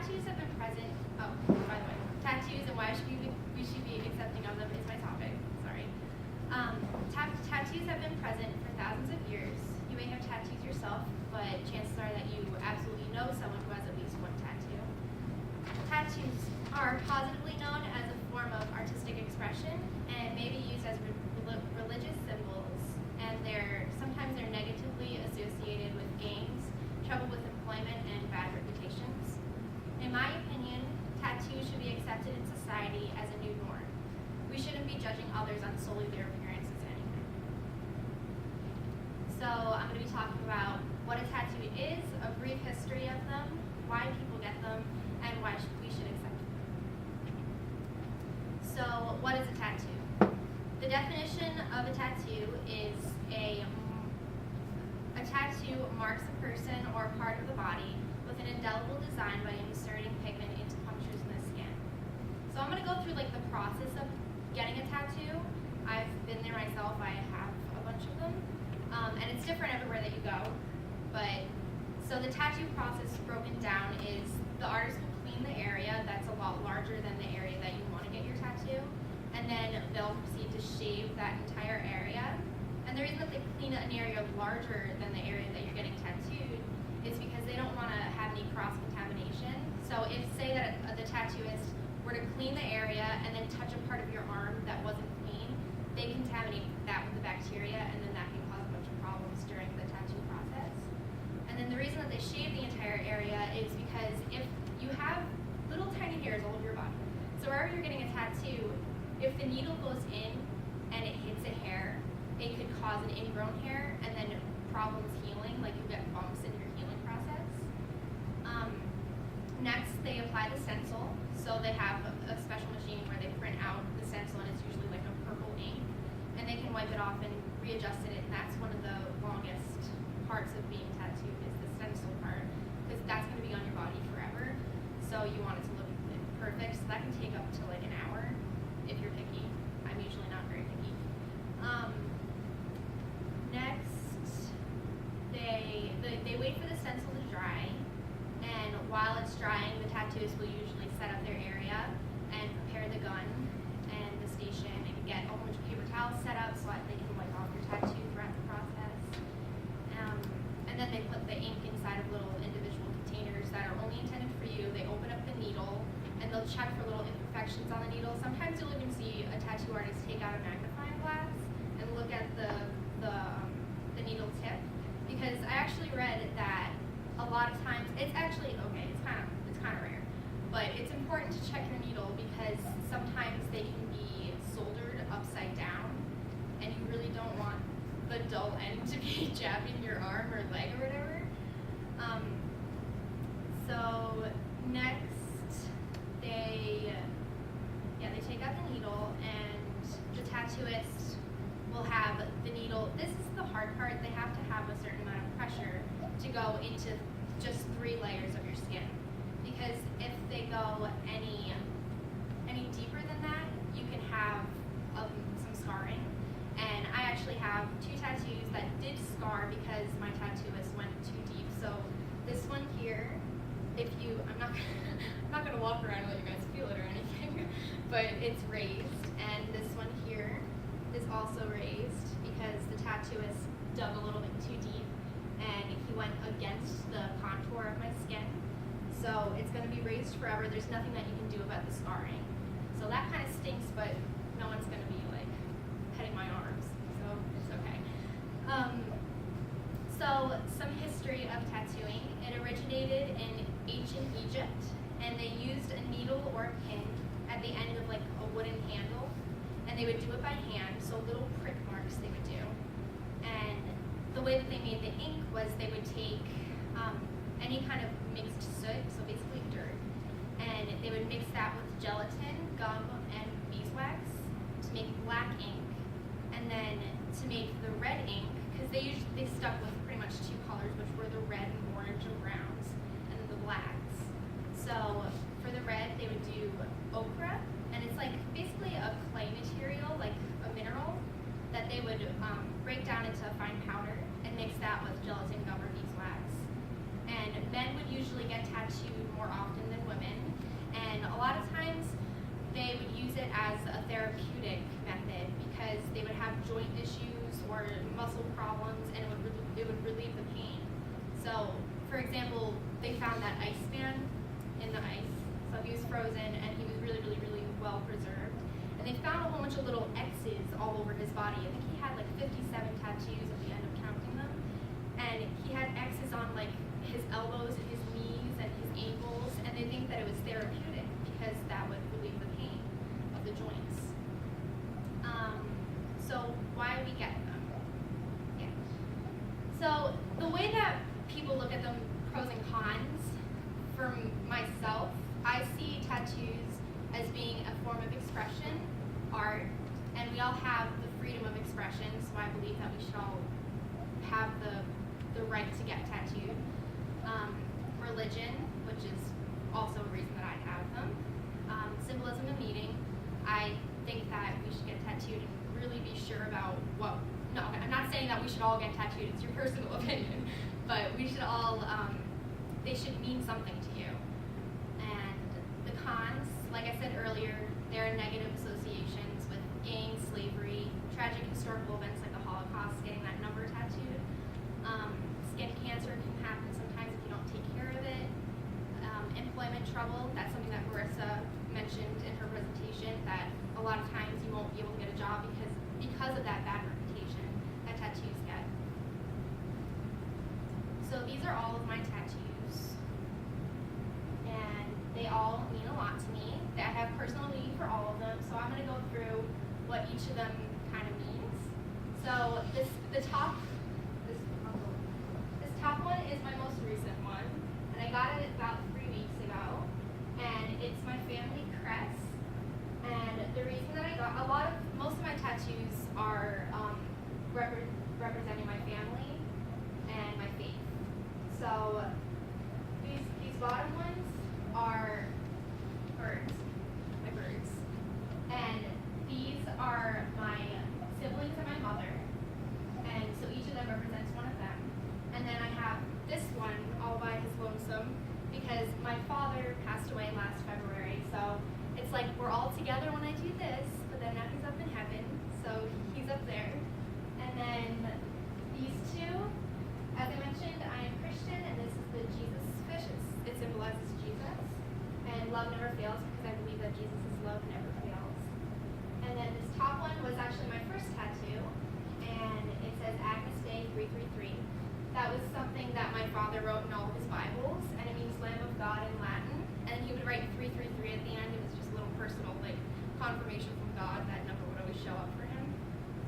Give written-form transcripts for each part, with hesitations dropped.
tattoos have been present. Oh, by the way, tattoos and why we should be accepting of them is my topic. Sorry. Tattoos have been present for thousands of years. You may have tattoos yourself, but chances are that you absolutely know someone who has at least one tattoo. Tattoos are positively known as a form of artistic expression and may be used as religious symbols, and sometimes they're negatively associated with gangs, trouble with employment, and bad reputations. In my opinion, tattoos should be accepted in society as a new norm. We shouldn't be judging others on solely their appearances anyway. So I'm going to be talking about what a tattoo is, a brief history of them, why people get them, and why we should accept them. So what is a tattoo? The definition of a tattoo is a tattoo marks a person or a part of the body with an indelible design by inserting pigment into punctures in the skin. So I'm going to go through like the process of getting a tattoo. I've been there myself. I have a bunch of them, and it's different everywhere that you go. But so the tattoo process broken down is the artist will clean the area that's a lot larger than the area that you want to get your tattoo, and then they'll proceed to shave that entire area. And the reason that they clean an area larger than the area that you're getting tattooed is because they don't want to have any cross-contamination. So if, say that the tattooist were to clean the area and then touch a part of your arm that wasn't clean, they contaminate that with the bacteria, and then that can cause a bunch of problems during the tattoo process. And then the reason that they shave the entire area is because if you have little tiny hairs all over your body, so wherever you're getting a tattoo, if the needle goes in and it hits a hair, it could cause an ingrown hair and then problems healing, like you get bumps in your healing process. Next, they apply the stencil. So they have a special machine where they print out the stencil, and it's usually like a purple ink, and they can wipe it off and readjust it, and that's one of the longest parts of being tattooed is the stencil part, because that's going to be on your body forever. So you want it to look perfect, so that can take up to like an hour if you're picky. I'm usually not very picky. Next, they wait for the stencil to dry, and while it's drying, the tattooist will usually set up their area and prepare the gun and the station and get a whole bunch of paper towels set up so that they can wipe off your tattoo throughout the process. And then they put the ink inside of little individual containers that are only intended for you. They open up the needle, and they'll check for little imperfections on the needle. Sometimes you'll even see a tattoo artist take out a magnifying glass and look at the needle tip, because I actually read that a lot of times it's actually okay. It's kind of rare, but it's important to check your needle because sometimes they can be soldered upside down, and you really don't want the dull end to be jabbing your arm or leg or whatever. So next, they take out the needle, and the tattooist will have the needle. This is the hard part. They have to have a certain amount of pressure to go into just 3 layers of your skin, because if they go any deeper than that, you can have some scarring. And I actually have 2 tattoos that did scar because my tattooist went too deep. So this one here, I'm not gonna walk around and let you guys feel it or anything, but it's raised, and this one here is also raised because the tattooist dug a little bit too deep and he went against the contour of my skin. So it's going to be raised forever. There's nothing that you can do about the scarring. So that kind of stinks, but no one's going to be like petting my arms, so it's okay. So some history of tattooing. It originated in ancient Egypt, and they used a needle or a pin at the end of like a wooden handle, and they would do it by hand, so little prick marks they would do. And the way that they made the ink was they would take any kind of mixed soot, so basically dirt, and they would mix that with gelatin, gum, and beeswax to make black ink, and then to make the red ink, because they stuck with pretty much 2 colors, which were the red and orange and browns, and then the blacks. So for the red, they would do ochre, and it's like basically a clay material, like a mineral, that they would break down into a fine powder and mix that with gelatin, gum, or beeswax. And men would usually get tattoos tattooed more often than women, and a lot of times they would use it as a therapeutic method because they would have joint issues or muscle problems, and it would relieve the pain. So, for example, they found that Iceman in the ice. So he was frozen, and he was really, really, really well preserved. And they found a whole bunch of little X's all over his body. I think he had like 57 tattoos at the end of counting them. And he had X's on like his elbows and his knees and his ankles, and they think that it was therapeutic because that would relieve the pain of the joints. So why we get them? Yeah. So the way that people look at them, pros and cons, for myself, I see tattoos as being a form of expression, art, and we all have the freedom of expression, so I believe that we should all have the right to get tattooed. Religion, which is also a reason that I have them. Symbolism and meaning, I think that we should get tattooed and really be sure about what, no, I'm not saying that we should all get tattooed, it's your personal opinion, but we should all, they should mean something to you. And the cons, like I said earlier, there are negative associations with gangs, slavery, tragic historical events like the Holocaust, getting that number tattooed. Skin cancer can happen sometimes if you don't take care of it. Employment trouble, that's something that Marissa mentioned in her presentation, that a lot of times you won't be able to get a job because of that bad reputation that tattoos get. So these are all of my tattoos, and they all mean a lot to me. I have personal meaning for all of them, so I'm going to go through what each of them kind of means. So this top one is my most recent one, and I got it about 3 weeks ago, and it's my family crest. And the reason that I got most of my tattoos are representing my family and my faith. So these bottom ones are birds, my birds, and these are my siblings and my mother, and so each of them represents one of them. And then I have this one all by his lonesome because my father passed away last February, so it's like we're all together when I do this, but then now he's up in heaven, so he's up there. And then these two, as I mentioned, I am Christian, and this is the Jesus fish. It symbolizes Jesus. And love never fails because I believe that Jesus' love never fails. And then this top one was actually my first tattoo, and it says Agnus Dei 333. That was something that my father wrote in all of his Bibles, and it means Lamb of God in Latin. And he would write 333 at the end. It was just a little personal, like, confirmation from God. That number would always show up for him.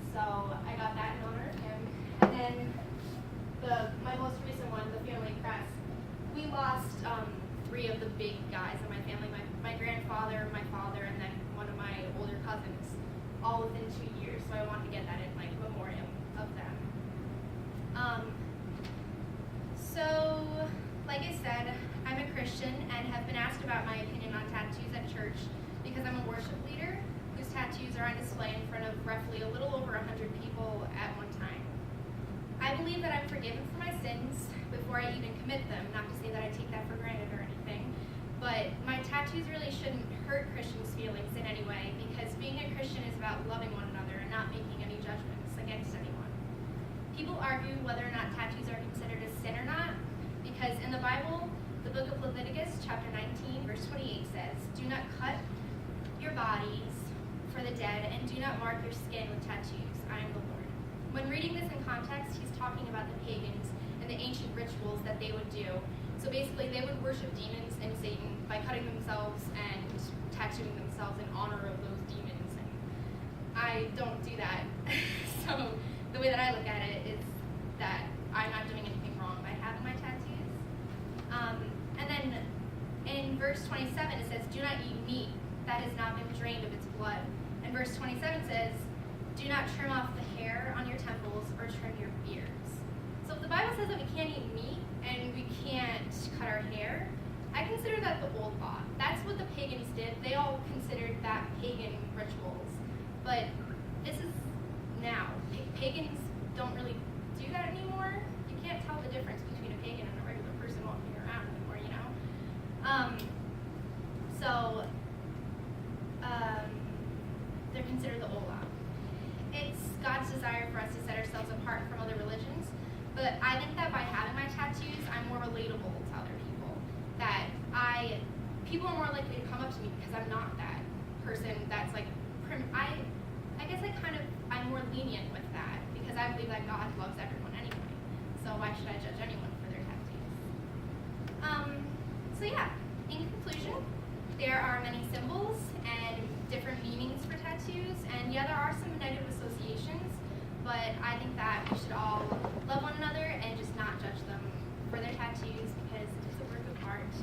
So I got that in honor of him. And then my most recent one, the family crest, we lost 3 of the big guys in my family. My grandfather, my father, and then one of my older cousins, all within 2 years. So I wanted to get that in, like, memoriam of them. So, like I said, I'm a Christian and have been asked about my opinion on tattoos at church because I'm a worship leader whose tattoos are on display in front of roughly a little over 100 people at one time. I believe that I'm forgiven for my sins before I even commit them, not to say that I take that for granted or anything, but my tattoos really shouldn't hurt Christians' feelings in any way because being a Christian is about loving one another and not making any judgments against anyone. People argue whether or not tattoos are considered a sin or not, because in the Bible, the book of Leviticus, chapter 19, verse 28 says, "Do not cut your bodies for the dead, and do not mark your skin with tattoos. I am the Lord." When reading this in context, he's talking about the pagans and the ancient rituals that they would do. So basically, they would worship demons and Satan by cutting themselves and tattooing themselves in honor of those demons. And I don't do that. So the way that I look at it is that I'm not doing anything wrong by having my tattoos. And then in verse 27 it says, "Do not eat meat that has not been drained of its blood." And verse 27 says, "Do not trim off the hair on your temples or trim your beards." So if the Bible says that we can't eat meat and we can't cut our hair, I consider that the old law. That's what the pagans did. They all considered that pagan rituals. But this is now. Pagans don't really do that anymore. You can't tell the difference between a pagan and a regular person walking around anymore, you know? people are more likely to come up to me because I'm not that person that's like, I guess I'm more lenient with that because I believe that God loves everyone anyway. So why should I judge anyone for their tattoos? So yeah, in conclusion, there are many symbols and different meanings for tattoos, and yeah, there are some negative associations, but I think that we should all love one another and just not judge them for their tattoos because it's a work of art.